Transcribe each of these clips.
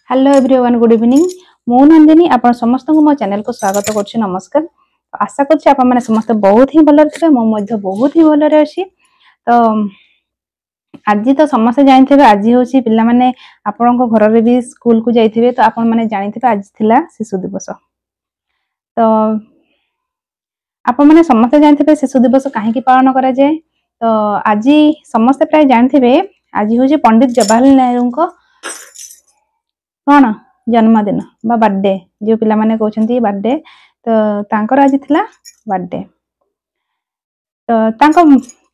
Hello everyone, good evening. मु नंदिनी आपण समस्त को मो चैनल को स्वागत करछि। नमस्कार। आशा करछि आपण माने समस्त बहुत ही भलो थे। मो मध्य बहुत ही भलो रे अछि। तो आज तो समस्त जानथिबे आज होछि पिल्ला माने आपण को घर रे भी स्कूल को जाइथिबे। तो आपण माने जानिथिबे आज थिला शिशु दिवस। तो आपण माने समस्त जानथिबे शिशु दिवस काहे की पालन करा जाय। तो आज समस्त प्राय जानथिबे आज होछि पंडित जवाहरलाल नेहरू को कौन जन्मदिन बा बर्थडे जो पिला माने कहउछंती बर्थडे। तो तांकर आज थिला बर्थडे। तो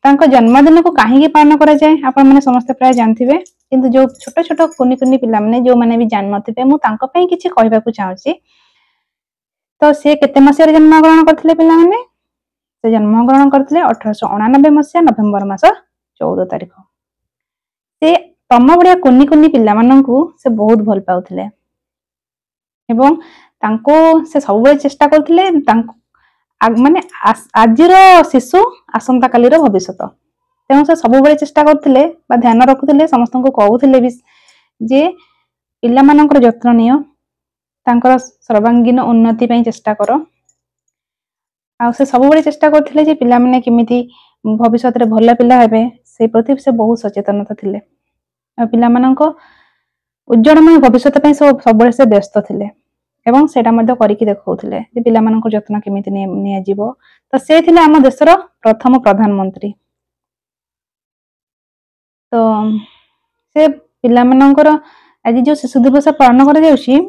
तांको जन्मदिन को काहे की पालन करा जाय आपण माने समस्त प्राय जानथिबे। किंतु जो छोट छोट कुनी कुनी पिला माने जो माने भी जान नथिबे मु तांको पई किछि कहबा को चाहूची। तो से केते मसिया रे जन्म ग्रहण करथिले पिला माने से जन्म ग्रहण करथिले 1889 मसिया नवेम्बर मास 14 तारिख। से तम बढिया कुनी कुनी पिला माननकु से बहुत भल पाउथिले एवं तांको से सब बेले चेष्टा करथिले तांको माने आजिर शिशु आसंता कालीर भविष्यत। तेणु से सब बेले चेष्टा करथिले बा ध्यान रखुथिले समस्त को कहउथिले भी जे पिला मानकर जत्न नियो तांकर सर्वांगीन उन्नति पई चेष्टा करो। आ से सब बेले चेष्टा करथिले जे पिला माने केमिति भविष्यत रे भला पिला हेबे से प्रति से बहुत सचेतनता थिले। पिला माननको उज्जवलमय भविष्यत पई सब बेले से व्यस्त थिले एवं सेटा मध्ये करिकि देखौथिले जे पिला माननको जत्न केमिति निया जीवो। तो से थिले हम देशर प्रथम प्रधानमंत्री। तो से पिला मानकर आज जो शिशु दिवस पालन करा जाउछि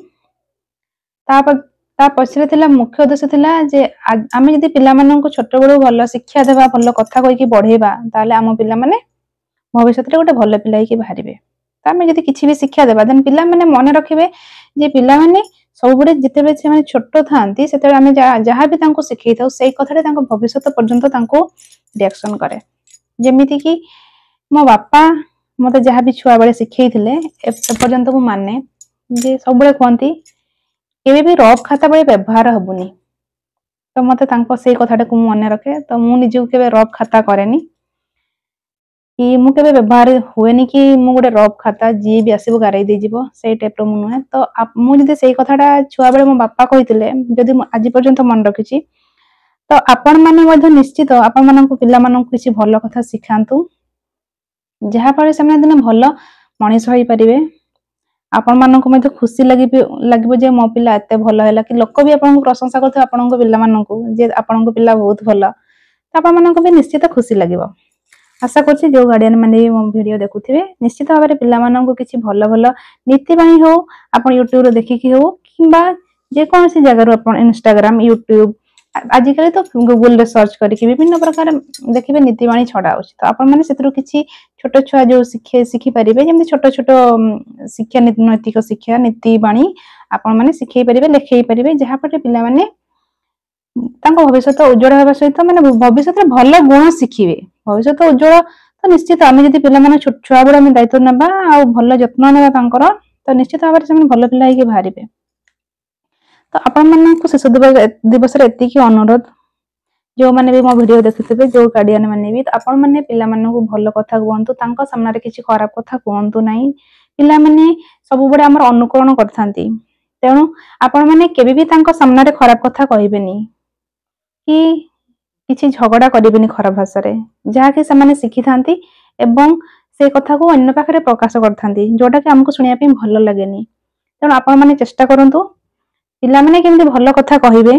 ता पछरे थिला मुख्य उद्देश्य थिला जे आमे जदि पिला माननको छोट बडो भलो शिक्षा देबा भलो कथा कहि कि बढ़ेबा ताले हम पिला माने भविष्यत रे गोटे भलो पिला कि बाहरिबे। तो आमे जदि किछि भी शिक्षा देबा देन पिला माने मन रखिबे जे पिला माने सब बडे जितेबे से माने छोट थांती सेते आमे जहा भी तांको सिखै थाउ सेई कथारे तांको भविष्यत पर्यंत तांको रिएक्शन करे। जेमिति कि मो बापा मते जहा भी छुआ बडे सिखैथिले ए पर्यंत को माने जे सब बडे कोंती केबे भी रफ खाता बडे व्यवहार हबुनी। तो मते तांको सेई कथाटे को मन रखे। तो मु निजु केबे रफ खाता करेनी कि मु केबे व्यवहार होएनी कि मु गोटे रफ खाता जी भी आसीबो गारै दे जीवो सेई टाइप रो मु नुहे। तो मु जदि सेई कथाटा छुआ बेले मो बापा कहिथिले जदि आज पर्यंत मन रखिछि तो आपण माने मध्ये निश्चित आपण माननको पिला माननको किछि भलो कथा सिखांतु जहा पर सेमने दिन भलो मनीष होई परिबे। आपण माननको मध्ये खुशी लागिबो जे मो पिला एते भलो हैला कि लोक भी आपनको प्रशंसा करथि आपनको पिला माननको जे आपनको पिला बहुत भलो। तो आपण माननको भी निश्चित खुशी लागिबो। आशा करछि जो गार्डियन माने मो वीडियो देखुथिबे निश्चित भाबरे पिला माननको किछि भलो भलो नीति बाणी हो आपण YouTube रो देखिकि हो किबा जे कोनसी जगह रो आपण इंस्टाग्राम YouTube आजिकल तो गूगल रे सर्च करके विभिन्न प्रकार देखिबे नीति बाणी छडा होछि। तो आपण माने सेतरो किछि छोट छुआ जो सिखि परिबे जेमति छोट छोट शिक्षा नैतिक शिक्षा नीति बाणी आपण माने सिखै परिबे लेखै परिबे जहा पटे पिला माने तांको भविष्यत उज्जवल हेबा सहित माने भविष्यत रे भलो गुण शिखिबे। भविष्यत उज्जवल तो निश्चित आमे जदि पिला माने छोट छुआ बडा में दायित्व नबा आ भलो जत्न नेबा तांकर तो निश्चित भाबरे से भलो पिला हेकि बाहरिबे। तो आपण माननको शिशु दिवस रे एति की अनुरोध जो माने भी मो वीडियो देखिथिबे जो गार्डियन माने भी आपण माने पिला माननको भलो कथा कहंतु तांको सामना रे किछि खराब कथा कहंतु नाही। पिला माने सब बडे हमर अनुकरण करथांती तेनु आपण माने केबे भी तांको सामना रे खराब कथा कहिबेनी कि किछि झगड़ा करिबेनी खराब भाषा रे जहा कि समाने सिखि थांती एवं से कथा को अन्य पाखरे प्रकाश करथांती जोटा कि हमको सुनिया पे भलो लागेनी। तेनु आपण माने चेष्टा करंतु पिला माने केमति भलो कथा कहिबे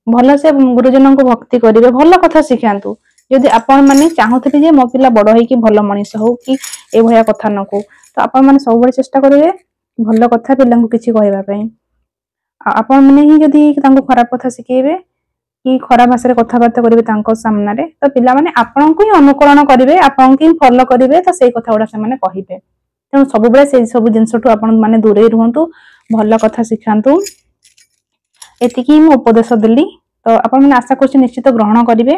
भलो से गुरुजनन को भक्ति करिवे भलो कथा सिखांतु। यदि आपण माने चाहूथिबे जे मो पिला बडो होई कि भलो मनीष हो कि ए भया कथा नको तो आपण माने सब बडे चेष्टा करिवे भलो कथा पिला को किछि कहबा पई। आपण माने ही यदि तांको खराब कथा सिखेबे कि खराब भाषा रे कथा बार्ता करिवे तांको सामना रे तो पिला माने आपण को ही अनुकरण करिवे आपण को ही फॉलो करिवे तो सेई कथा उडा से माने कहिबे। तेनु सब बेले सेई सब जिंसटू आपण माने दूरे रहंतु भलो कथा सिखांतु एति की मु उपदेश देली। तो आपण माने आशा करछि निश्चित ग्रहण करिवे।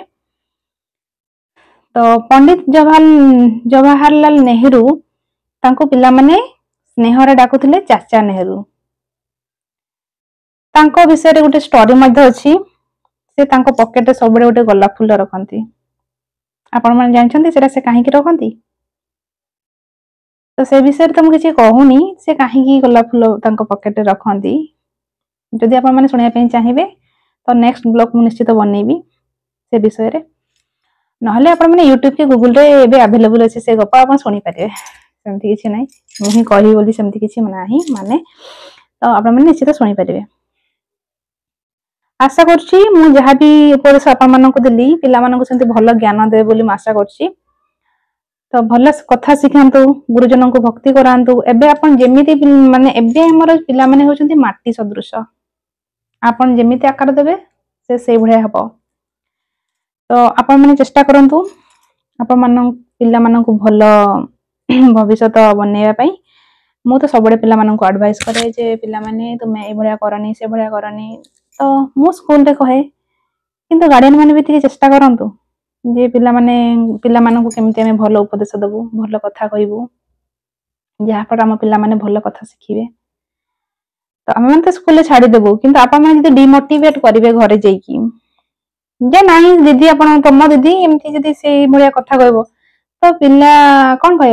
तो पंडित जवाहरलाल नेहरू तांको पिला माने स्नेह रे डाकुथिले चाचा नेहरू। तांको विषय रे गोटे स्टोरी मध्ये अछि से तांको पॉकेट रे सब बडे गोटे गोलाप फूल रखंती। आपण माने जानछंती सेटा से काहे की रखंती। तो से विषय तो मुझे कहूनी से कहीं गोलाप फूल पकेट रखती जदि आप शुणा चाहिए तो नेक्स्ट ब्लॉग मुझे निश्चित बनईबी से विषय रे नहले आप यूट्यूब के गूगल रे एबे अवेलेबल अच्छे से गप आप शुणी पारे सेमती किसी ना मुझे कही बोली सेमती किसी ना माने तो आप निश्चित शुणी पारे आशा करुच्ची मु जहाँ भी उपदेश आपको देली पिला भल ज्ञान देवे बोली आशा करुच्ची तो भल कथा शिखातु गुरुजन को भक्ति करातु एबे आपण जेमिति माने एबे हमर पिला माने होचंती माटी सदृश आपण जेमिति आकार देबे से भलिया हबो तो आपण माने चेष्टा करंतु आपण मान पिला मान को भल भविष्य बनैया पई मु तो सबडे पिला मान को एडवाइस करे जे पिला माने तुमे ए भलिया करनी से भलिया करनी तो मु स्कूल रे कहे किंतु गार्डियन माने भी टिके चेष्टा करंतु जे पिला माने को केमिति हमें भल उपदेश देबु भल कथा कहबू जहाँ पर आम पिला माने भल कथा शिखिबे तो आम मैंने तो स्कूल छाड़ी देबू किंतु आप मैंने डिमोटिवेट करेंगे घरे जाइकी जे नहीं दीदी आप तुम दीदी एमती जदि से भाया कथा कहब तो पिला कौन कह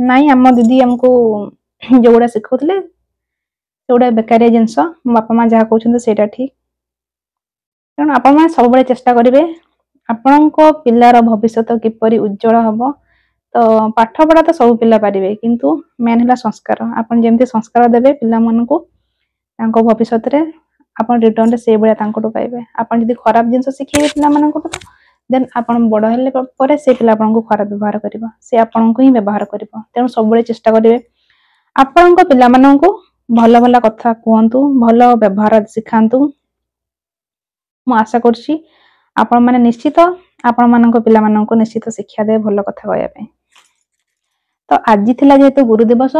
नाई आम दीदी आमको जो गुड़ा शिखुले से बेकारिया जिनस मो बापा माँ जहाँ कहते से ठीक तेणु आप सब चेष्टा करेंगे आपण पिलार भविष्य किपरि उज्जवल हम तो पाठ पढ़ा तो सब पिला पारे किंतु मेन है संस्कार आपन जेमती संस्कार देवे पिला मानकू तांको भविष्य रे आपन रिटर्न रे से बळिया पाइबे आपन जदि खराब जिंस शिखेबे पिला मानकू देन आपन बड़ हेले परे से पिला आपन को खराब व्यवहार करबा से आपन को ही व्यवहार करबा तेणु सब बळे चेष्टा करिवे आपन को पिला मानकू भल भल कथा कहंतु भल व्यवहार शिखांतु मु आशा करछि आपण माने निश्चित आपण मानको पिला मानको निश्चित शिक्षा दे भल कथा कहया पे तो आज थिला जेहेतु गुरु दिवस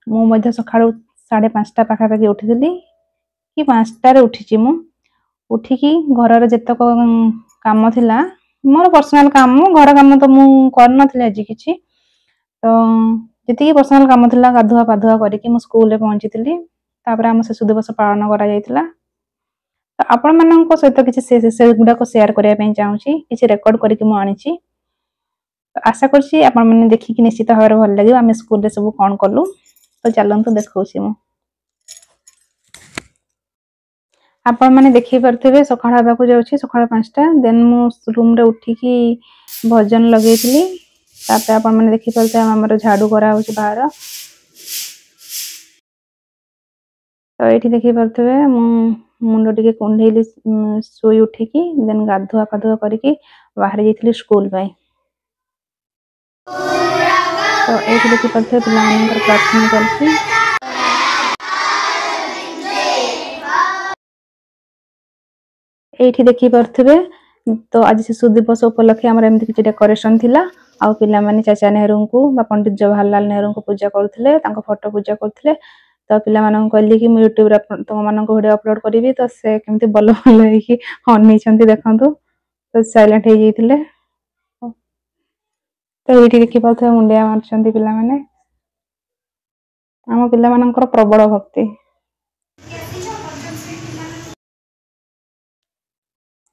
मु मध्य सकाळू 5:30 पाखापाखि उठिली कि 5टारे उठी मु उठिकी घर जेतक काम थिला मोर पर्सनल काम घर काम तो मु कर नथिले आज किछि तो जेतिकी पर्सनल काम थिला गाधुआ पाधुआ करिकी मु स्कूल रे पहुंचीतिली तापर हम शिशु दिवस पालन करा जायतिला तो आपण मानक सहित किसी से गुडा को शेयर करने चाहूँगी किसी रेकर्ड करके मुझे आनी आशा करछि आपण माने देखिकी निश्चित भाव भल लगे आम स्कूल रे सब कौन कलु तो चलतु देखौछि मु आपण माने देखि परथिबे सकाळ हबाकू जाउछि सकाळ 5टा देन मु रूम रे उठिकी भजन लगेइथिली तापर आपण माने देखि परथे हमर झाड़ू करा होछि बाहर तो एठी देखि परथिबे मु मुंड टिके कुंढेली सोई उठिकी देन गाधुआ पाधुआ करिकी बाहर जाइथिली स्कूल पाई तो एठी देखि परथे पिला मानकर प्रार्थना करछि एठी देखि परथिबे तो आज शिशु दिवस उपलक्षे हमर एमति किछि डेकोरेशन थिला आ पिला माने चाचा नेहरू को बा पंडित जवाहरलाल नेहरू को पूजा करथिले तांको फोटो पूजा करथिले तो पिला मानन कहली कि यूट्यूब रे तुम मानन को वीडियो अपलोड करिवि तो से केमति बल बल कि हनी छंती देखंतु तो साइलेंट हे जइथिले तो एठी देखि पाथे मुंडिया मारछंती पिला माने हम पिला माननकर प्रबल भक्ति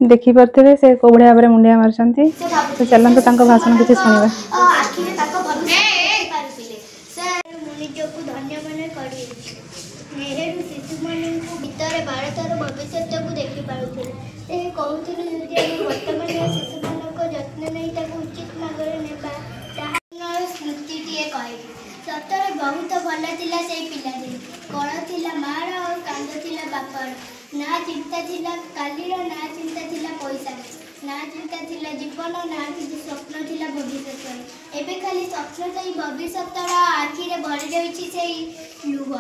देखि परथिबे से को बढ़िया भाबरे मुंडिया मारछंती तो चलंतु तांको भाषण किछि सुनिबा आखिरे ताको भविष्य पारुथिले से मुनिजो को धन्य माने करी नेहरू शिशु माननकु भितरे भारतर भविष्य को देखि पारुथिले से कहउथिले जे वर्तमान शिशु माननको यत्न नै ताको उचित मार्गरे नेबा ताहा स्मृति टिए कहबी सतरे बहुत भल थिला से पिला दिन कळ थिला मार और कांद थिला बापर ना चिंता थिला कालीर ना चिंता थिला पैसा ना चिंता थिला जीवन ना किसी स्वप्न थिला भविष्य एबे खाली स्वप्न तो भविष्य आखि रे भरी जाउछि सेई लुह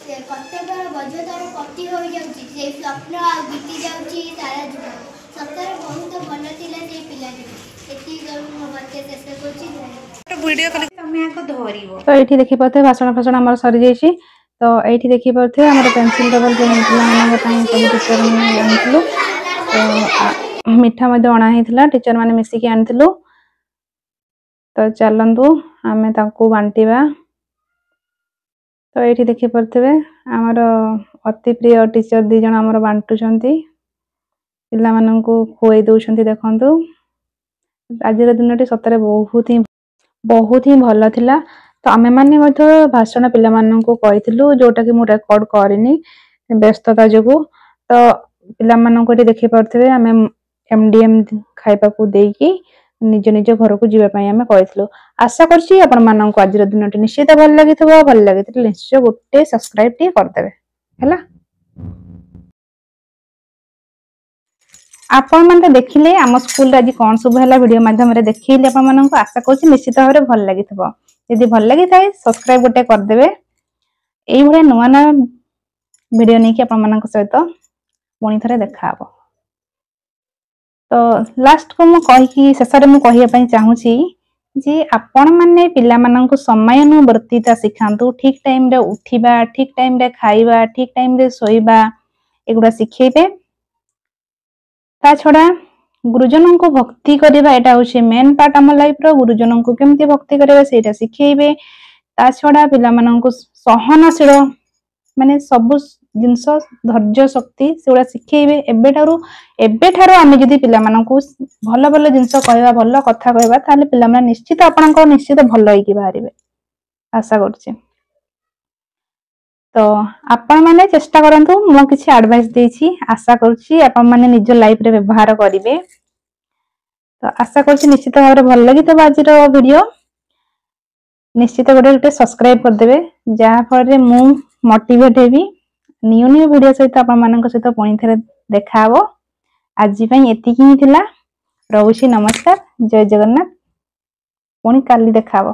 से कर्तव्यर बजदार पति हो जाउछि से स्वप्न आ बीती जाउछि सारा जीवन सतरे बहुत भल थिला से पिला दिन एति गरु बच्चे शेष करछि वीडियो खाली तमे आको धरिबो तो एठी देखि पाथे भाषण हमर सरी जाइछि तो एठी देखि पाथे हमर पेंसिल डबल जे पिला मानन पई सब टीचर माने आनिथिलु तो मिठा मध्ये अणा हेतिला टीचर माने मिसी के आनिथिलु तो चलंतु आमे ताको बांटीबा तो एठी देखि परथिबे हमर अति प्रिय टीचर दी जण हमर बांटुचंती पिला मानन को खोई दउचंती देखंतु आज दिनटी सतरे बहुत ही भल थिला तो आमे माने भाषण पिला माननकु कहिथिलु जोटा कि मु रेकॉर्ड करिनी व्यस्तता जोगु। तो पिला माननकु एटी देखि परथिबे आमे एमडीएम खाइबा को देकी निज निज घर को जीवा पई आमे कहिथिलु। आशा करछि आपण माननकु आज दिनटी निश्चित भल लागिथबो। भल लागिथिले निश्चय गोटे सब्सक्राइब टी कर देबे हैला। आपण माने देखिले आम स्कूल रे आज कोन सब हैला वीडियो माध्यम रे देखिले आपण माननकु आशा करछि निश्चित भाबरे भल लागिथबो। यदि भल लगी थाए सब्सक्राइब गोटे कर देबे। एई भले नुवा ना वीडियो नै कि आपण माननकु सहित पुणी थरे देखा हबो। तो लास्ट को मु कहि कि शेषरे मु कहिया पई चाहूची जे आपण माने पिला माननकु समयानुवर्तिता सिखांतु। ठीक टाइम रे उठिबा, ठीक टाइम रे खाइबा, ठीक टाइम रे सोइबा एगुडा सिखेबे। ता छडा गुरुजन को भक्ति करबा एटा होचे मेन पार्ट हम लाइफ रो। गुरुजन को केमती भक्ति करबा सेटा सिखेबे। ता छडा पिला माननकु सहनशील माने सब जिंस धैर्य शक्ति सेउडा सिखेबे। एबे ठारो आमे जदी पिला माननकु भलो भलो जिंस कहबा, भलो कथा कहबा ताले पिला माने निश्चित आपनको निश्चित भलो होई कि बाहरिबे आशा करछि। तो आपण माने चेष्टा करंतु मो किछि एडवाइस देछि। आशा करछि आपण माने निज लाइफ रे व्यवहार करिवे। तो आशा करछि निश्चित भाबरे भल लागि तो आजिर वीडियो निश्चित गोटे सब्सक्राइब कर देबे जहा फल रे मु motivate heavy new new video सहित आपण मानक सहित पुणी थरे देखा हबो। आज पई एतिकी ही थिला। रहूछि नमस्कार, जय जगन्नाथ। पुणी काली देखा हबो।